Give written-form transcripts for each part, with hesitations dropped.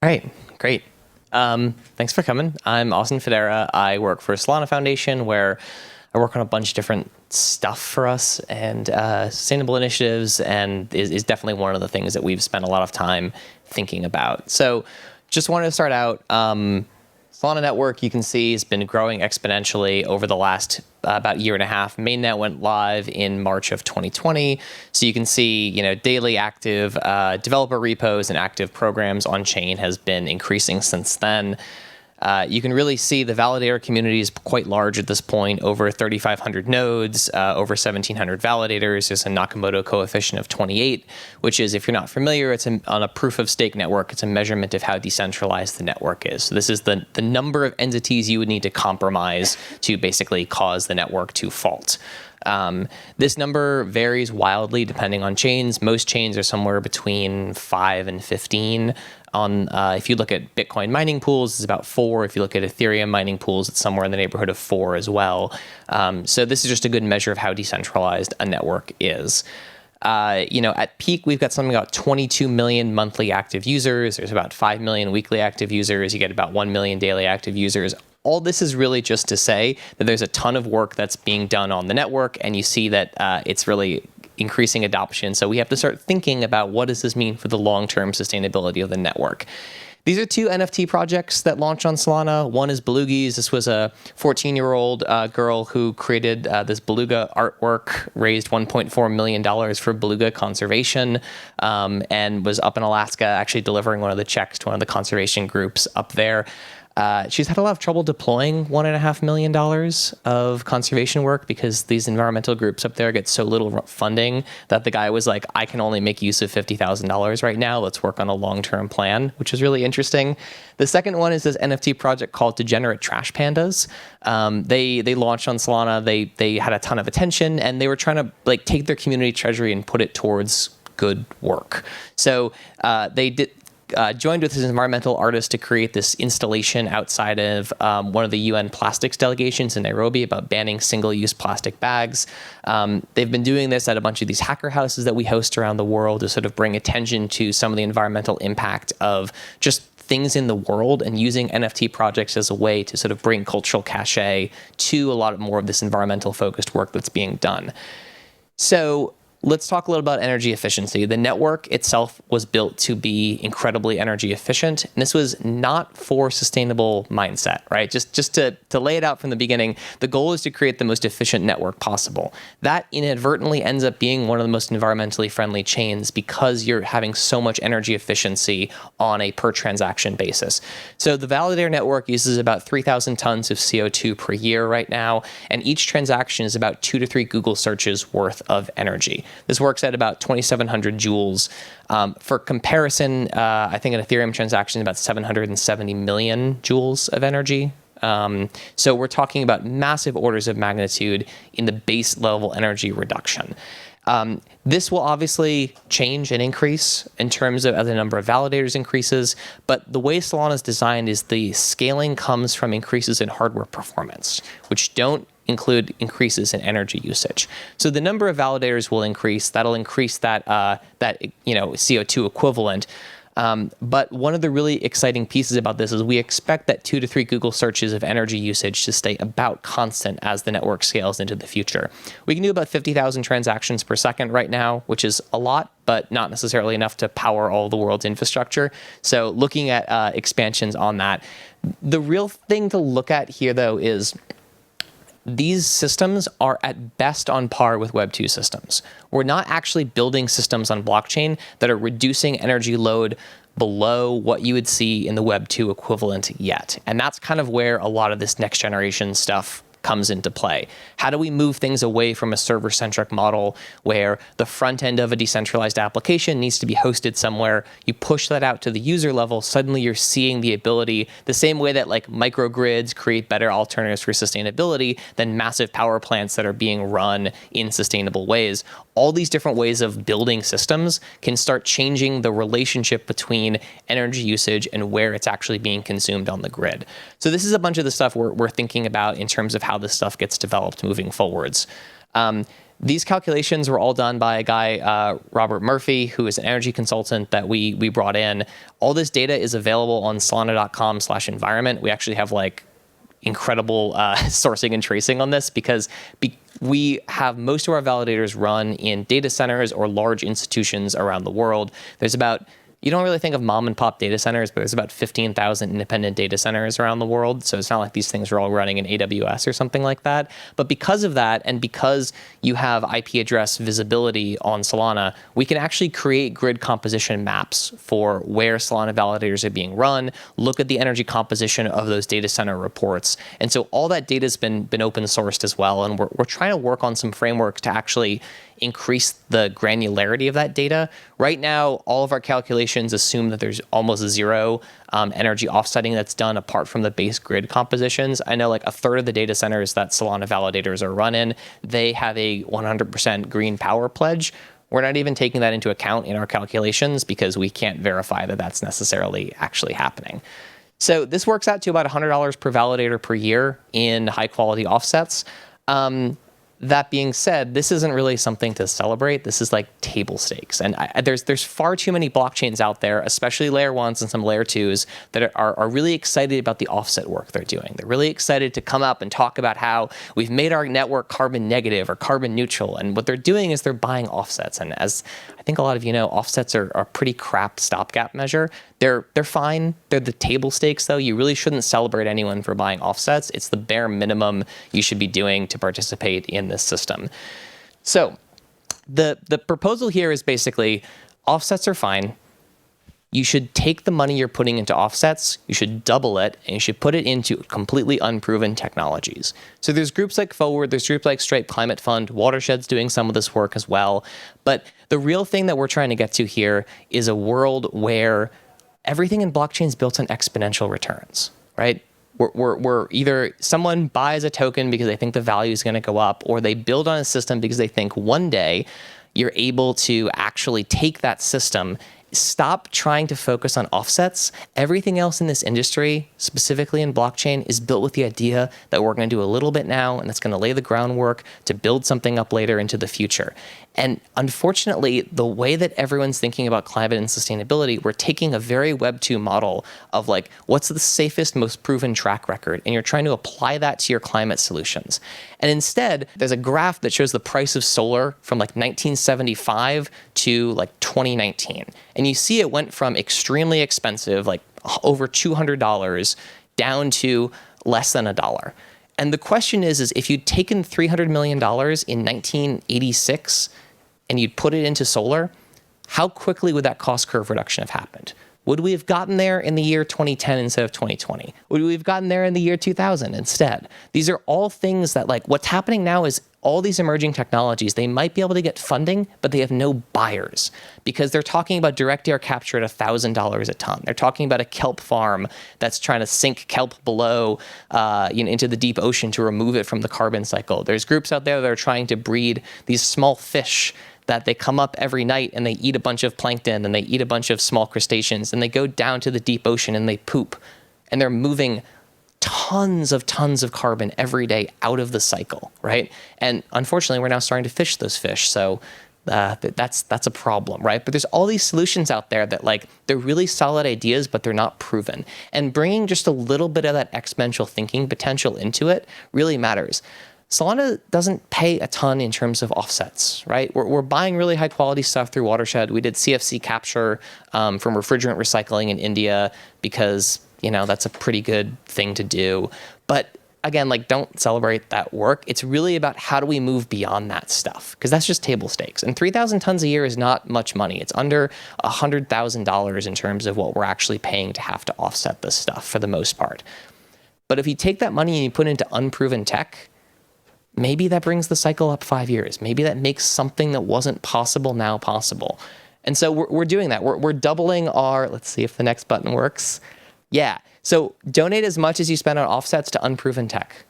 All right, great. Thanks for coming. I'm Austin Federa. I work for Solana Foundation, where I work on a bunch of different stuff for us and sustainable initiatives, and is definitely one of the things that we've spent a lot of time thinking about. So just wanted to start out. Solana Network, you can see, has been growing exponentially over the last about year and a half. Mainnet went live in March of 2020. So you can see, daily active developer repos and active programs on chain has been increasing since then. You can really see the validator community is quite large at this point, over 3,500 nodes, over 1,700 validators. There's a Nakamoto coefficient of 28, which is, if you're not familiar, it's on a proof of stake network. It's a measurement of how decentralized the network is. So this is the number of entities you would need to compromise to basically cause the network to fault. This number varies wildly depending on chains. Most chains are somewhere between 5 and 15. If you look at Bitcoin mining pools, it's about 4. If you look at Ethereum mining pools, it's somewhere in the neighborhood of 4 as well. So this is just a good measure of how decentralized a network is. At peak, we've got something about 22 million monthly active users. There's about 5 million weekly active users. You get about 1 million daily active users. All this is really just to say that there's a ton of work that's being done on the network, and you see that it's really increasing adoption. So we have to start thinking about what does this mean for the long-term sustainability of the network. These are 2 NFT projects that launched on Solana. One is Belugi's. This was a 14-year-old girl who created this beluga artwork, raised $1.4 million for beluga conservation, and was up in Alaska actually delivering one of the checks to one of the conservation groups up there. She's had a lot of trouble deploying $1.5 million of conservation work because these environmental groups up there get so little funding that the guy was like, I can only make use of $50,000 right now. Let's work on a long-term plan, which is really interesting. The second one is this NFT project called Degenerate Trash Pandas. They launched on Solana. They had a ton of attention, and they were trying to take their community treasury and put it towards good work. So they joined with his environmental artist to create this installation outside of one of the UN plastics delegations in Nairobi about banning single-use plastic bags. They've been doing this at a bunch of these hacker houses that we host around the world to sort of bring attention to some of the environmental impact of just things in the world, and using NFT projects as a way to sort of bring cultural cachet to a lot more of this environmental focused work that's being done. So let's talk a little about energy efficiency. The network itself was built to be incredibly energy efficient, and this was not for sustainable mindset, right? Just to lay it out from the beginning, the goal is to create the most efficient network possible. That inadvertently ends up being one of the most environmentally friendly chains because you're having so much energy efficiency on a per transaction basis. So the validator network uses about 3,000 tons of CO2 per year right now, and each transaction is about 2 to 3 Google searches worth of energy. This works at about 2,700 joules. For comparison, I think an Ethereum transaction is about 770 million joules of energy. So we're talking about massive orders of magnitude in the base level energy reduction. This will obviously change and increase in terms of as the number of validators increases, but the way Solana is designed is the scaling comes from increases in hardware performance, which don't include increases in energy usage. So the number of validators will increase. That'll increase that CO2 equivalent. But one of the really exciting pieces about this is we expect that 2 to 3 Google searches of energy usage to stay about constant as the network scales into the future. We can do about 50,000 transactions per second right now, which is a lot, but not necessarily enough to power all the world's infrastructure. So looking at expansions on that, the real thing to look at here, though, is these systems are at best on par with Web 2 systems. We're not actually building systems on blockchain that are reducing energy load below what you would see in the Web 2 equivalent yet. And that's kind of where a lot of this next generation stuff comes into play. How do we move things away from a server-centric model where the front end of a decentralized application needs to be hosted somewhere? You push that out to the user level, suddenly you're seeing the ability, the same way that microgrids create better alternatives for sustainability than massive power plants that are being run in sustainable ways. All these different ways of building systems can start changing the relationship between energy usage and where it's actually being consumed on the grid. So this is a bunch of the stuff we're thinking about in terms of how this stuff gets developed moving forwards. These calculations were all done by a guy, Robert Murphy, who is an energy consultant that we brought in. All this data is available on solana.com/environment. We actually have like incredible sourcing and tracing on this because we have most of our validators run in data centers or large institutions around the world. You don't really think of mom and pop data centers, but there's about 15,000 independent data centers around the world. So it's not like these things are all running in AWS or something like that. But because of that, and because you have IP address visibility on Solana, we can actually create grid composition maps for where Solana validators are being run, look at the energy composition of those data center reports. And so all that data has been open sourced as well. And we're trying to work on some framework to actually increase the granularity of that data. Right now, all of our calculations assume that there's almost zero energy offsetting that's done apart from the base grid compositions. I know like a third of the data centers that Solana validators are running, they have a 100% green power pledge. We're not even taking that into account in our calculations because we can't verify that that's necessarily actually happening. So this works out to about $100 per validator per year in high quality offsets. That being said, this isn't really something to celebrate. This is like table stakes. And there's far too many blockchains out there, especially layer ones and some layer twos, that are really excited about the offset work they're doing. They're really excited to come up and talk about how we've made our network carbon negative or carbon neutral. And what they're doing is they're buying offsets. And as I think a lot of you know, offsets are a pretty crap stopgap measure. They're fine. They're the table stakes, though. You really shouldn't celebrate anyone for buying offsets. It's the bare minimum you should be doing to participate in this system. So the proposal here is basically offsets are fine. You should take the money you're putting into offsets, you should double it, and you should put it into completely unproven technologies. So there's groups like Forward, there's groups like Stripe Climate Fund, Watershed's doing some of this work as well. But the real thing that we're trying to get to here is a world where everything in blockchain is built on exponential returns, right? We're either someone buys a token because they think the value is going to go up, or they build on a system because they think one day you're able to actually take that system, stop trying to focus on offsets. Everything else in this industry, specifically in blockchain, is built with the idea that we're going to do a little bit now, and that's going to lay the groundwork to build something up later into the future. And unfortunately, the way that everyone's thinking about climate and sustainability, we're taking a very Web 2 model of like, what's the safest, most proven track record? And you're trying to apply that to your climate solutions. And instead, there's a graph that shows the price of solar from like 1975 to like 2019. And you see it went from extremely expensive, like over $200, down to less than $1. And the question is if you'd taken $300 million in 1986 and you'd put it into solar, how quickly would that cost curve reduction have happened? Would we have gotten there in the year 2010 instead of 2020? Would we have gotten there in the year 2000 instead? These are all things that, like, what's happening now is all these emerging technologies, they might be able to get funding, but they have no buyers because they're talking about direct air capture at $1,000 a ton. They're talking about a kelp farm that's trying to sink kelp below, into the deep ocean to remove it from the carbon cycle. There's groups out there that are trying to breed these small fish that they come up every night and they eat a bunch of plankton and they eat a bunch of small crustaceans and they go down to the deep ocean and they poop. And they're moving tons of carbon every day out of the cycle, right? And unfortunately, we're now starting to fish those fish. So that's a problem, right? But there's all these solutions out there that, like, they're really solid ideas, but they're not proven. And bringing just a little bit of that exponential thinking potential into it really matters. Solana doesn't pay a ton in terms of offsets, right? We're buying really high quality stuff through Watershed. We did CFC capture from refrigerant recycling in India because, that's a pretty good thing to do. But again, like, don't celebrate that work. It's really about how do we move beyond that stuff, because that's just table stakes. And 3,000 tons a year is not much money. It's under $100,000 in terms of what we're actually paying to have to offset this stuff for the most part. But if you take that money and you put it into unproven tech, maybe that brings the cycle up 5 years. Maybe that makes something that wasn't possible now possible. And so we're doing that. We're doubling our, let's see if the next button works. Yeah. So donate as much as you spend on offsets to unproven tech.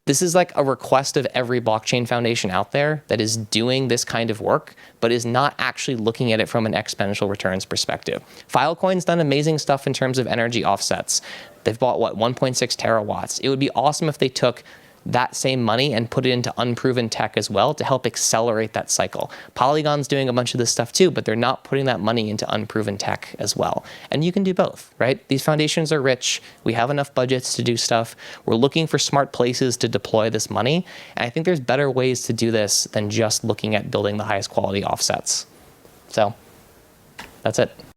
This is like a request of every blockchain foundation out there that is doing this kind of work, but is not actually looking at it from an exponential returns perspective. Filecoin's done amazing stuff in terms of energy offsets. They've bought, 1.6 terawatts. It would be awesome if they took that same money and put it into unproven tech as well to help accelerate that cycle. Polygon's doing a bunch of this stuff too, but they're not putting that money into unproven tech as well. And you can do both, right? These foundations are rich. We have enough budgets to do stuff. We're looking for smart places to deploy this money. And I think there's better ways to do this than just looking at building the highest quality offsets. So that's it.